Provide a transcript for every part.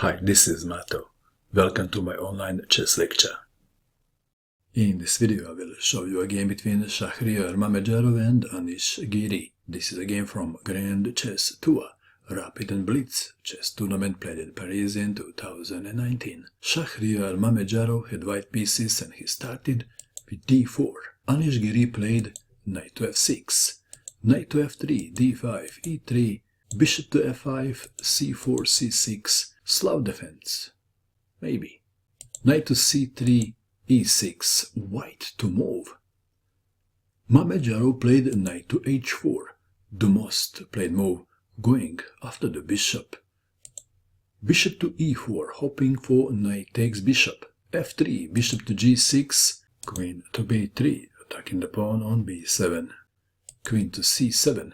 Hi, this is Mato. Welcome to my online chess lecture. In this video I will show you a game between Shakhriyar Mamedyarov and Anish Giri. This is a game from Grand Chess Tour, Rapid Blitz chess tournament played in Paris in 2019. Shakhriyar Mamedyarov had white pieces and he started with d4. Anish Giri played knight to f6, knight to f3, d5, e3, bishop to f5, c4, c6, Slav defense, maybe. Knight to c3, e6, white to move. Mamedyarov played knight to h4, the most played move, going after the bishop. Bishop to e4, hoping for knight takes bishop. f3, bishop to g6, queen to b3, attacking the pawn on b7. Queen to c7.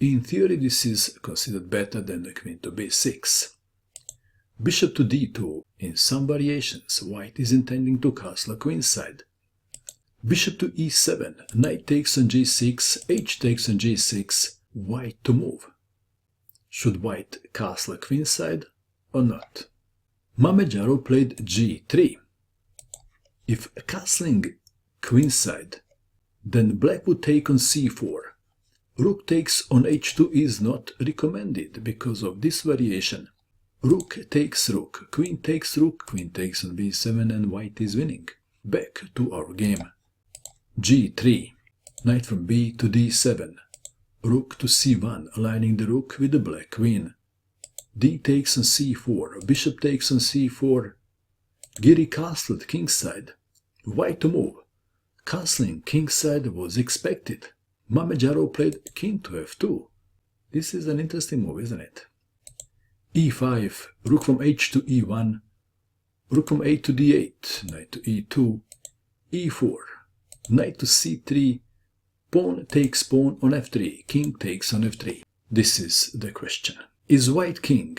In theory this is considered better than the queen to b6. Bishop to d2. In some variations, white is intending to castle queenside. Bishop to e7. Knight takes on g6. H takes on g6. White to move. Should white castle queenside or not? Mamedyarov played g3. If castling queenside, then black would take on c4. Rook takes on h2 is not recommended because of this variation. Rook takes rook, queen takes rook, queen takes on b7 and white is winning. Back to our game. g3. Knight from b to d7. Rook to c1, aligning the rook with the black queen. d takes on c4, bishop takes on c4. Giri castled kingside. White to move. Castling kingside was expected. Mamedyarov played king to f2. This is an interesting move, isn't it? e5, rook from h to e1, rook from a to d8, knight to e2, e4, knight to c3, pawn takes pawn on f3, king takes on f3. This is the question. Is white king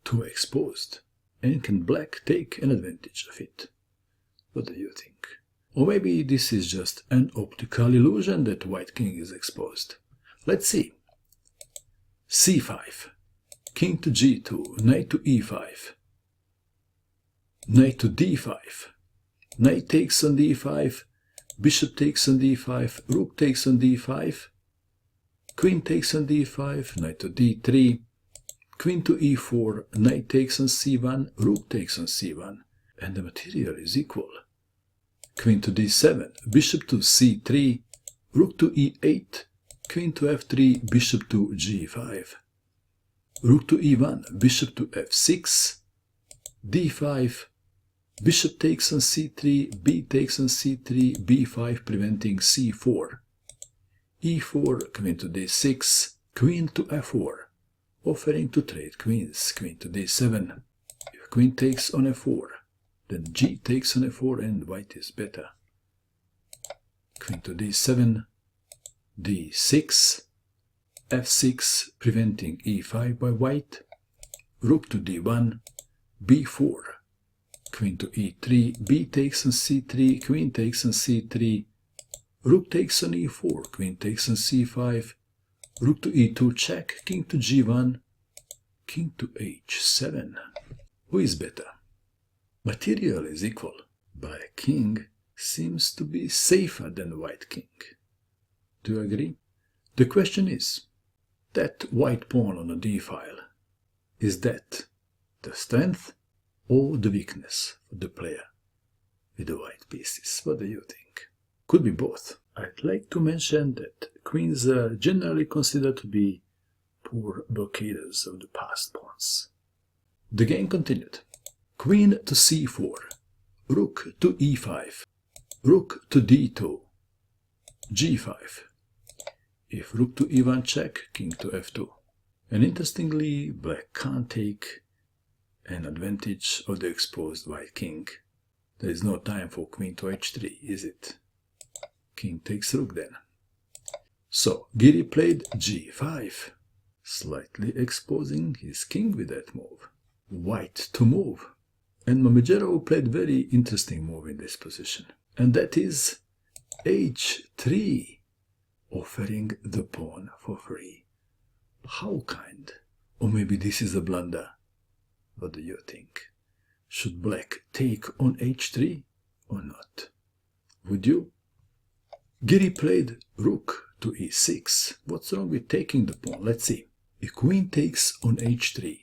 too exposed? And can black take an advantage of it? What do you think? Or maybe this is just an optical illusion that white king is exposed. Let's see. c5. King to g2, knight to e5, knight to d5, knight takes on d5, bishop takes on d5, rook takes on d5, queen takes on d5, knight to d3, queen to e4, knight takes on c1, rook takes on c1, and the material is equal. Queen to d7, bishop to c3, rook to e8, queen to f3, bishop to g5. Rook to e1, bishop to f6, d5, bishop takes on c3, b takes on c3, b5 preventing c4, e4, queen to d6, queen to f4, offering to trade queens, queen to d7. If queen takes on f4, then g takes on f4 and white is better. Queen to d7, d6, f6 preventing e5 by white, rook to d1, b4, queen to e3, b takes on c3, queen takes on c3, rook takes on e4, queen takes on c5, rook to e2 check, king to g1, king to h7. Who is better? Material is equal. Black king seems to be safer than white king. Do you agree? The question is, that white pawn on a d-file, is that the strength or the weakness of the player with the white pieces? What do you think? Could be both. I'd like to mention that queens are generally considered to be poor blockaders of the passed pawns. The game continued. Queen to c4, rook to e5, rook to d2, g5. If rook to e1 check, king to f2. And interestingly, black can't take an advantage of the exposed white king. There is no time for queen to h3, is it? King takes rook then. So, Giri played g5, slightly exposing his king with that move. White to move. And Mamedyarov played very interesting move in this position. And that is h3. Offering the pawn for free. How kind? Or maybe this is a blunder. What do you think? Should black take on h3 or not? Would you? Giri played rook to e6. What's wrong with taking the pawn? Let's see. If queen takes on h3,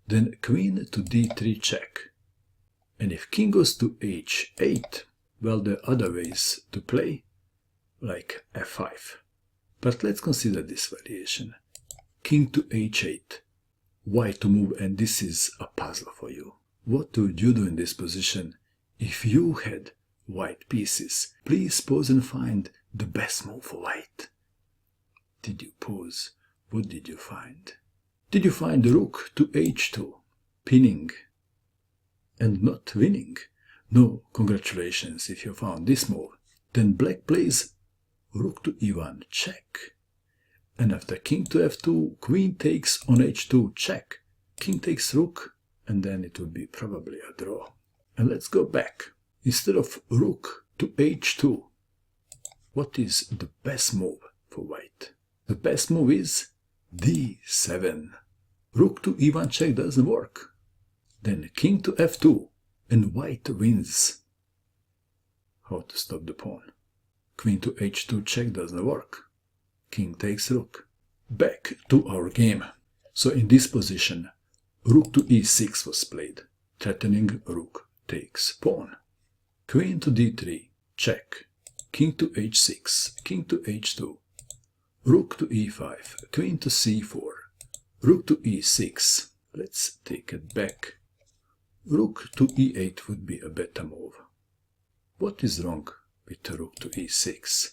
then queen to d3 check. And if king goes to h8, well, there are other ways to play, like f5. But let's consider this variation. King to h8, white to move, and this is a puzzle for you. What would you do in this position if you had white pieces? Please pause and find the best move for white. Did you pause? What did you find? Did you find the rook to h2, pinning and not winning? No, congratulations if you found this move. Then black plays rook to e1, check. And after king to f2, queen takes on h2, check. King takes rook, and then it would be probably a draw. And let's go back. Instead of rook to h2, what is the best move for white? The best move is d7. Rook to e1 check doesn't work. Then king to f2, and white wins. How to stop the pawn? Queen to h2 check doesn't work. King takes rook. Back to our game. So in this position, rook to e6 was played, threatening rook takes pawn. Queen to d3, check. King to h6, king to h2. Rook to e5, queen to c4. Rook to e6. Let's take it back. Rook to e8 would be a better move. What is wrong with the rook to e6?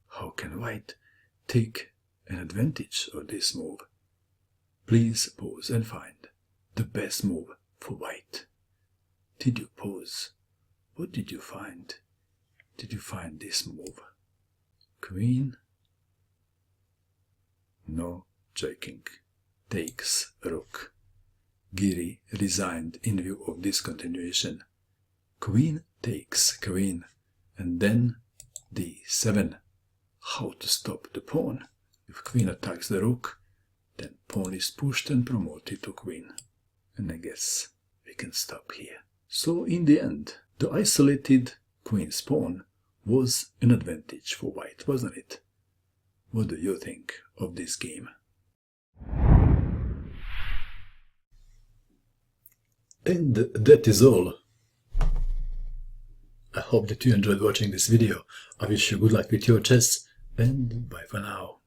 How can white take an advantage of this move? Please pause and find the best move for white. Did you pause? What did you find? Did you find this move? Queen? No, checking. Takes rook. Giri resigned in view of this continuation. Queen takes queen, and then d7. How to stop the pawn? If queen attacks the rook, then pawn is pushed and promoted to queen. And I guess we can stop here. So in the end, the isolated queen's pawn was an advantage for white, wasn't it? What do you think of this game? And that is all. I hope that you enjoyed watching this video. I wish you good luck with your chess, and bye for now.